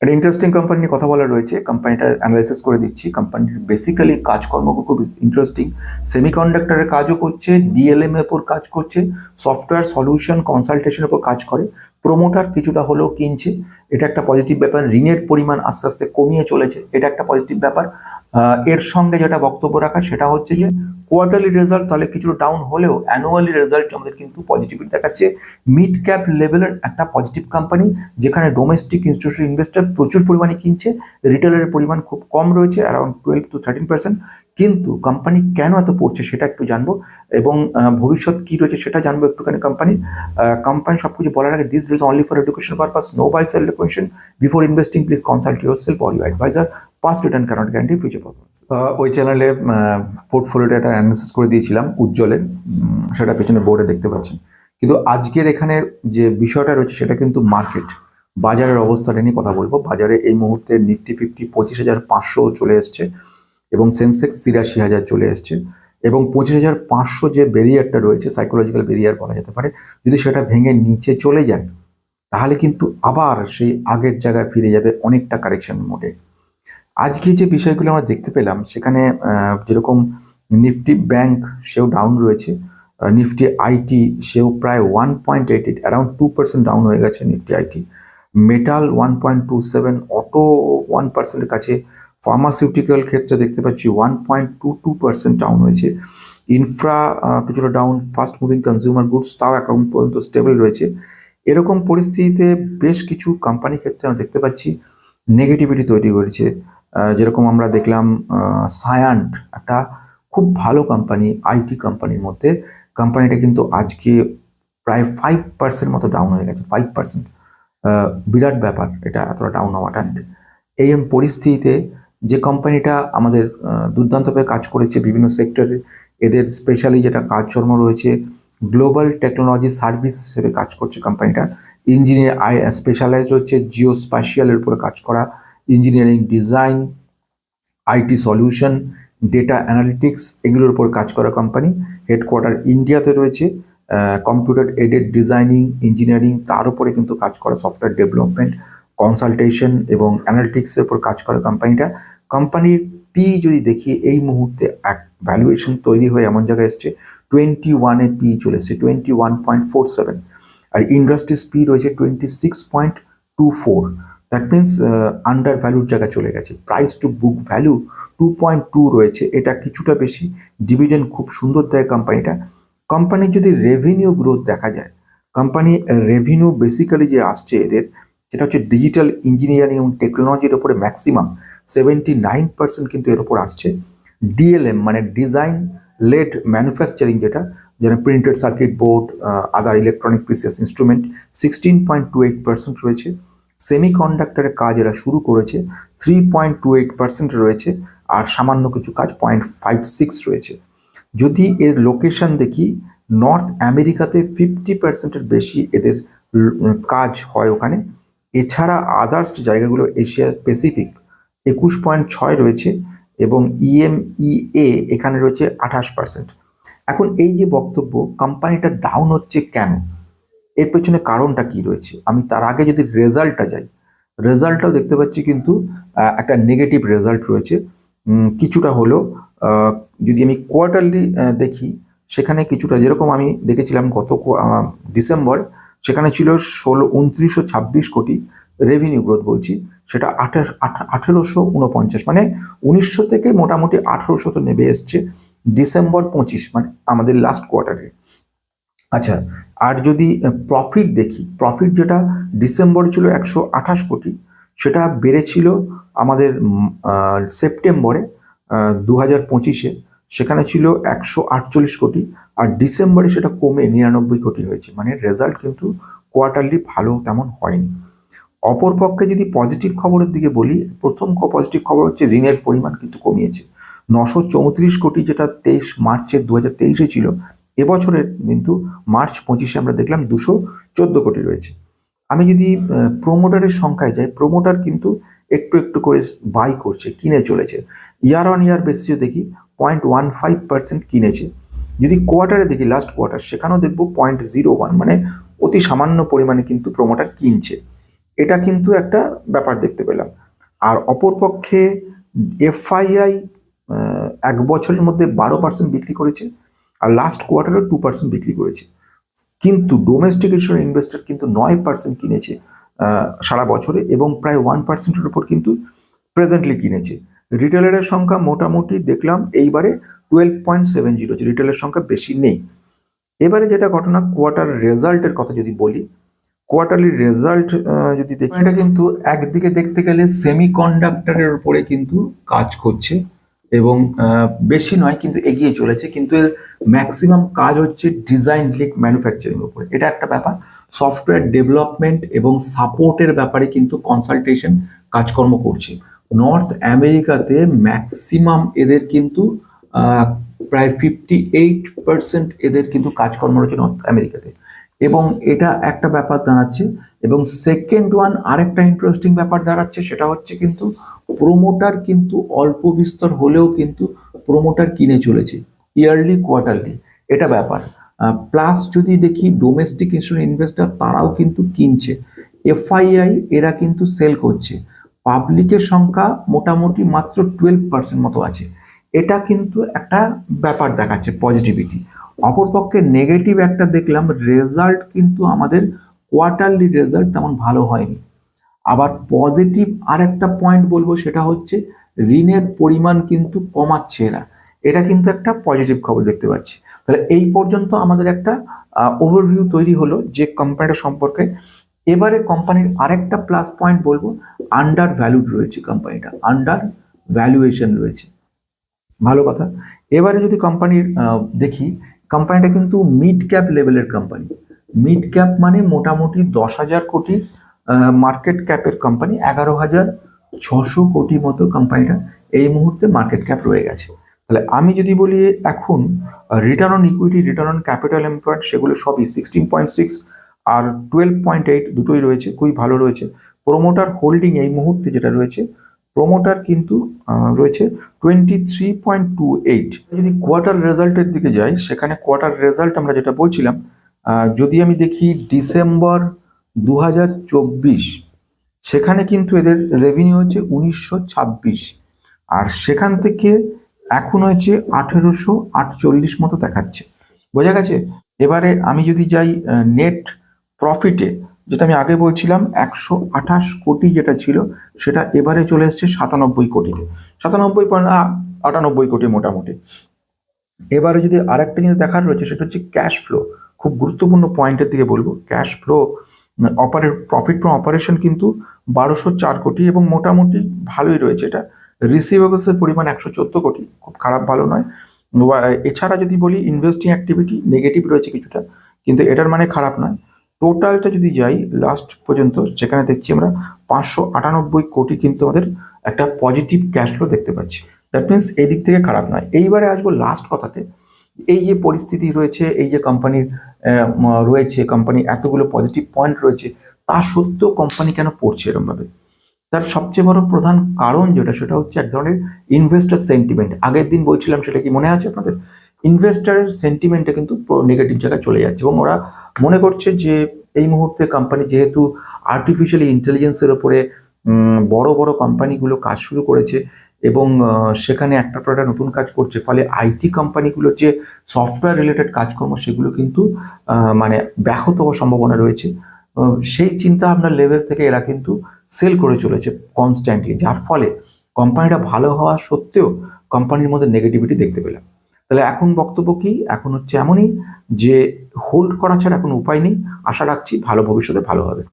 একটা interesting company নিয়ে কথা বলা রয়েছে, কোম্পানিটার অ্যানালাইসিস করে দিচ্ছি। কোম্পানির বেসিক্যালি কাজকর্ম খুব ইন্টারেস্টিং। সেমিকন্ডাক্টরের কাজও করছে, ডিএলএম এর উপর কাজ করছে, সফটওয়্যার সলিউশন কনসালটেশনের উপর কাজ করে। প্রোমোটার কিছুটা হলেও কিনছে, এটা একটা পজিটিভ ব্যাপার। ঋণের পরিমাণ আস্তে আস্তে কমিয়ে চলেছে, এটা একটা পজিটিভ ব্যাপার। এর সঙ্গে যেটা বক্তব্য রাখা সেটা হচ্ছে যে কোয়ার্টারলি রেজাল্ট তাহলে কিছুটা ডাউন হলেও অ্যানুয়ালি রেজাল্ট আমাদের কিন্তু পজিটিভিটি দেখাচ্ছে। মিড ক্যাপ লেভেলের একটা পজিটিভ কোম্পানি, যেখানে ডোমেস্টিক ইনস্টিটিউশনাল ইনভেস্টর প্রচুর পরিমাণে কিনছে, রিটেলের পরিমাণ খুব কম রয়েছে, অ্যারাউন্ড 12 to 13%। কিন্তু কোম্পানি কেন এত পড়ছে সেটা একটু জানবো, এবং ভবিষ্যৎ কি রয়েছে সেটা জানবো একটুখানি। কোম্পানি সবকিছু বলার আগে, this is only for education purpose, no buy sell recommendation. Before investing please consult yourself or your advisor. Past return cannot guarantee future performance. ওই চ্যানেলে পোর্টফোলিওটা একটা অ্যানালিসিস করে দিয়েছিলাম উজ্জ্বলের, সেটা পেছনে বোর্ডে দেখতে পাচ্ছেন। কিন্তু আজকের এখানে যে বিষয়টা রয়েছে সেটা কিন্তু মার্কেট বাজারের অবস্থাটা নিয়ে কথা বলবো। বাজারে এই মুহূর্তে নিফটি 25,500 চলে এসছে, এবং সেন্সেক্স 83,000 চলে এসছে, এবং 25,500 যে ব্যারিয়ারটা রয়েছে, সাইকোলজিক্যাল ব্যারিয়ার বলা যেতে পারে, যদি সেটা ভেঙে নিচে চলে যায় তাহলে কিন্তু আবার সেই আগের জায়গায় ফিরে যাবে অনেকটা কারেকশন মোডে। আজকে যে বিষয়গুলো আমরা দেখতে পেলাম সেখানে যেরকম নিফটি ব্যাংক সেও ডাউন রয়েছে, নিফটি আইটি সেও প্রায় 1.88, অ্যারাউন্ড 2% ডাউন হয়ে গেছে নিফটি আইটি। মেটাল 1.27, অটো 1% কাছে, ফার্মাসিউটিক্যাল ক্ষেত্রে দেখতে পাচ্ছি 1.22% ডাউন হয়েছে। ইনফ্রা কিছুটা down, fast moving consumer goods তাও এখন পর্যন্ত স্টেবল রয়েছে। এরকম পরিস্থিতিতে বেশ কিছু কোম্পানি ক্ষেত্রে আমরা দেখতে পাচ্ছি নেগেটিভিটি তৈরি করেছে। যেরকম আমরা দেখলাম সায়ান্ট, একটা খুব ভালো কোম্পানি আইটি কোম্পানির মধ্যে, কোম্পানিটা কিন্তু আজকে প্রায় 5% মতো ডাউন হয়ে গেছে। 5%, বিরাট ব্যাপার এটা, এতটা ডাউন হওয়াটা। এই পরিস্থিতিতে যে কোম্পানিটা আমাদের দুর্দান্তভাবে কাজ করেছে বিভিন্ন সেক্টরে, এদের স্পেশালি যেটা কাজকর্ম রয়েছে গ্লোবাল টেকনোলজি সার্ভিস হিসেবে কাজ করছে কোম্পানিটা। ইঞ্জিনিয়ার স্পেশালাইজ হচ্ছে জিও স্পাশিয়ালের উপরে কাজ করা, engineering design, IT solution, data analytics, এগুলোর উপর কাজ করা কোম্পানি। হেডকোয়ার্টার ইন্ডিয়াতে রয়েছে। কম্পিউটার এডেড ডিজাইনিং, ইঞ্জিনিয়ারিং, তার উপরে কিন্তু কাজ করা, সফটওয়্যার ডেভেলপমেন্ট, কনসালটেশন এবং অ্যানালিটিক্সের উপর কাজ করা কোম্পানিটা। কোম্পানির পি যদি দেখি এই মুহূর্তে এক ভ্যালুয়েশন তৈরি হয়ে এমন জায়গায় এসছে 21-এ পি চলে এসছে 21.47, আর ইন্ডাস্ট্রিজ পি রয়েছে 26.24। দ্যাট মিনস আন্ডার ভ্যালুর জায়গায় চলে গেছে। প্রাইস টু বুক ভ্যালু 2.2 রয়েছে, এটা কিছুটা বেশি। ডিভিডেন্ড খুব সুন্দর দেয় কোম্পানিটা। কোম্পানির যদি রেভিনিউ গ্রোথ দেখা যায়, কোম্পানি রেভিনিউ বেসিক্যালি যে আসছে এদের, যেটা হচ্ছে ডিজিটাল ইঞ্জিনিয়ারিং এবং টেকনোলজির ওপরে ম্যাক্সিমাম 79% কিন্তু এর ওপর আসছে। ডিএলএম মানে ডিজাইন লেড ম্যানুফ্যাকচারিং, যেটা যেন প্রিন্টেড সার্কিট বোর্ড, আদার ইলেকট্রনিক প্রিসিয়াস ইনস্ট্রুমেন্ট, 16.28% রয়েছে। সেমিকন্ডাক্টরের কাজ এরা শুরু করেছে, 3.28% রয়েছে, আর সামান্য কিছু কাজ 0.56 রয়েছে। যদি এর লোকেশন দেখি, নর্থ আমেরিকাতে 50%-এর বেশি এদের কাজ হয় ওখানে। এছাড়া আদার্স জায়গাগুলো এশিয়া প্যাসিফিক 21.6 রয়েছে, এবং ইএমইএ এখানে রয়েছে 28%। এখন এই যে বক্তব্য কোম্পানিটা ডাউন হচ্ছে কেন, এর পেছনে কারণটা কি রয়েছে, আমি তার আগে যদি রেজাল্টটা যাই, রেজাল্টটাও দেখতে পাচ্ছি কিন্তু একটা নেগেটিভ রেজাল্ট রয়েছে কিছুটা হলো। যদি আমি কোয়ার্টারলি দেখি, সেখানে কিছুটা, যেরকম আমি দেখেছিলাম গত ডিসেম্বর, সেখানে ছিল 2926 কোটি রেভিনিউ গ্রোথ বলছি, সেটা 1849, মানে 1900 থেকে মোটামুটি 1800 তো নেমে এসছে ডিসেম্বর 25, মানে আমাদের লাস্ট কোয়ার্টারে। আচ্ছা, আর যদি প্রফিট দেখি, প্রফিট যেটা ডিসেম্বর ছিল 128 কোটি, সেটা বেড়েছিল আমাদের সেপ্টেম্বরে 2025-এ, সেখানে ছিল 148 কোটি, আর ডিসেম্বরে সেটা কমে 99 কোটি হয়েছে। মানে রেজাল্ট কিন্তু কোয়ার্টারলি ভালো তেমন হয়নি। অপরপক্ষে যদি পজিটিভ খবরের দিকে বলি, প্রথম পজিটিভ খবর হচ্ছে ঋণের পরিমাণ কিন্তু কমিয়েছে। 934 কোটি, যেটা 23 মার্চের 2023-এ ছিল, এবছরের কিন্তু মার্চ 25-এ আমরা দেখলাম 214 কোটি রয়েছে। আমি যদি প্রোমোটারের সংখ্যায় যাই, প্রোমোটার কিন্তু একটু একটু করে বাই করছে, কিনে চলেছে। ইয়ার অন ইয়ার বেসিসে দেখি 0.15% কিনেছে। যদি কোয়ার্টারে দেখি, লাস্ট কোয়ার্টার, সেখানেও দেখবো 0.01, মানে অতি সামান্য পরিমাণে কিন্তু প্রোমোটার কিনছে। এটা কিন্তু একটা ব্যাপার দেখতে পেলাম। আর অপরপক্ষে এফআইআই 1 বছরের মধ্যে 12% বিক্রি করেছে, আর লাস্ট কোয়ার্টারে 2% বিক্রি করেছে। কিন্তু ডোমেস্টিক ইন্স্যুরেন্স ইনভেস্টর কিন্তু 9% কিনেছে সারা বছরে, এবং প্রায় 1%-এর উপর কিন্তু প্রেজেন্টলি কিনেছে। রিটেলারের সংখ্যা মোটামুটি দেখলাম এইবারে 12.70, রিটেলের সংখ্যা বেশি নেই। এবারে যেটা ঘটনা, কোয়ার্টার রেজাল্টের কথা যদি বলি, কোয়ার্টারলি রেজাল্ট যদি দেখি, এটা কিন্তু একদিকে দেখতে গেলে সেমিকন্ডাক্টরের উপরে কিন্তু কাজ করছে, এবং বেশি নয় কিন্তু এগিয়ে চলেছে, কিন্তু এর ম্যাক্সিমাম কাজ হচ্ছে ডিজাইন লিঙ্ক ম্যানুফ্যাকচারিং উপরে। এটা একটা ব্যাপার। সফটওয়্যার ডেভেলপমেন্ট এবং সাপোর্টের ব্যাপারে কিন্তু কনসালটেশন কাজকর্ম করছে। নর্থ আমেরিকাতে ম্যাক্সিমাম এদের কিন্তু প্রায় 58% এদের কিন্তু কাজকর্ম রয়েছে নর্থ আমেরিকাতে, এবং এটা একটা ব্যাপার দাঁড়াচ্ছে। এবং সেকেন্ড ওয়ান আরেকটা ইন্টারেস্টিং ব্যাপার দাঁড়াচ্ছে, সেটা হচ্ছে কিন্তু প্রোমোটার কিন্তু অল্প বিস্তর হলেও কিন্তু প্রোমোটার কিনে চলেছে ইয়ারলি কোয়ার্টারলি, এটা ব্যাপার। প্লাস যদি দেখি ডোমেস্টিক ইন্স্যুরেন্স ইনভেস্টর তারাও কিন্তু কিনছে, এফআইআই এরা কিন্তু সেল করছে, পাবলিকের সংখ্যা মোটামুটি মাত্র 12% মতো আছে। এটা কিন্তু একটা ব্যাপার দেখাচ্ছে পজিটিভিটি। অপরপক্ষে নেগেটিভ একটা দেখলাম, রেজাল্ট কিন্তু আমাদের কোয়ার্টারলি রেজাল্ট তেমন ভালো হয়নি। আবার পজিটিভ আর একটা পয়েন্ট বলবো, সেটা হচ্ছে ঋণের পরিমাণ কিন্তু কমাচ্ছে এরা, এটা কিন্তু একটা পজিটিভ খবর দেখতে পাচ্ছি। তাহলে এই পর্যন্ত আমাদের একটা ওভারভিউ তৈরি হলো যে কোম্পানিটা সম্পর্কে। এবারে কোম্পানির আরেকটা প্লাস পয়েন্ট বলবো, আন্ডার ভ্যালুড রয়েছে কোম্পানিটা, আন্ডার ভ্যালুয়েশন রয়েছে, ভালো কথা। এবারে যদি কোম্পানির দেখি, কোম্পানিটা কিন্তু মিড ক্যাপ লেভেলের কোম্পানি। মিড ক্যাপ মানে মোটামুটি 10,000 কোটি মার্কেট ক্যাপের কোম্পানি, 11,600 কোটি মতো কোম্পানিটা এই মুহূর্তে মার্কেট ক্যাপ রয়ে গেছে। তাহলে আমি যদি বলি এখন return on equity, return on capital employed, সেগুলো সবই 16.6 আর 12.8 দুটোই রয়েছে, খুবই ভালো রয়েছে। প্রোমোটার হোল্ডিং এই মুহূর্তে যেটা রয়েছে, প্রোমোটার কিন্তু রয়েছে 23.28। যদি কোয়ার্টার রেজাল্টের দিকে যাই, সেখানে কোয়ার্টার রেজাল্ট আমরা যেটা বলছিলাম, যদি আমি দেখি ডিসেম্বর 2024, সেখানে কিন্তু এদের রেভিনিউ হচ্ছে 1926, আর সেখান থেকে এখন হয়েছে 1848 মতো দেখাচ্ছে, বোঝা গেছে। এবারে আমি যদি যাই নেট প্রফিটে, যেটা আমি আগে বলছিলাম 128 কোটি যেটা ছিল, সেটা এবারে চলে এসছে 97 কোটিতে, 97.98 কোটি মোটামুটি। এবারে যদি আরেকটা জিনিস দেখার রয়েছে, সেটা হচ্ছে ক্যাশ ফ্লো, খুব গুরুত্বপূর্ণ পয়েন্টের দিকে বলবো। Cash flow profit from operation কিন্তু 1204 কোটি, এবং মোটামুটি ভালোই রয়েছে এটা। রিসিভেবলসের পরিমাণ 114 কোটি, খুব খারাপ ভালো নয়। এছাড়া যদি বলি ইনভেস্টিং অ্যাক্টিভিটি নেগেটিভ রয়েছে কিছুটা, কিন্তু এটার মানে খারাপ নয়। টোটালটা যদি যাই লাস্ট পর্যন্ত, যেখানে দেখছি আমরা 598 কোটি কিন্তু আমাদের একটা পজিটিভ ক্যাশ ফ্লো দেখতে পাচ্ছি। দ্যাট মিনস এই দিক থেকে খারাপ নয়। এইবারে আসবো লাস্ট কথাতে, এই যে পরিস্থিতি রয়েছে, এই যে কোম্পানির রয়েছে, কোম্পানি এতগুলো পজিটিভ পয়েন্ট রয়েছে, তা সত্ত্বেও কোম্পানি কেন পড়ছে এরকমভাবে? তার সবচেয়ে বড় প্রধান কারণ যেটা, সেটা হচ্ছে এক ধরনের ইনভেস্টার সেন্টিমেন্ট। আগের দিন বলছিলাম, সেটা কি মনে আছে আপনাদের? ইনভেস্টারের সেন্টিমেন্টটা কিন্তু নেগেটিভ জায়গায় চলে যাচ্ছে, এবং ওরা মনে করছে যে এই মুহূর্তে কোম্পানি যেহেতু আর্টিফিশিয়াল ইন্টেলিজেন্সের ওপরে বড় বড় কোম্পানিগুলো কাজ শুরু করেছে, এবং সেখানে একটা পর একটা নতুন কাজ করছে, ফলে আইটি কোম্পানিগুলোর যে সফটওয়্যার রিলেটেড কাজকর্ম, সেগুলো কিন্তু মানে ব্যাহত হওয়ার সম্ভাবনা রয়েছে। সেই চিন্তা ভাবনার লেভেল থেকে এরা কিন্তু সেল করে চলেছে কনস্ট্যান্টলি, যার ফলে কোম্পানিটা ভালো হওয়া সত্ত্বেও কোম্পানির মধ্যে নেগেটিভিটি দেখতে পেলাম। তাহলে এখন বক্তব্য কি? এখন হচ্ছে এমনই যে হোল্ড করা ছাড়া এখন উপায় নেই। আশা রাখছি ভালো ভবিষ্যতে ভালো হবে।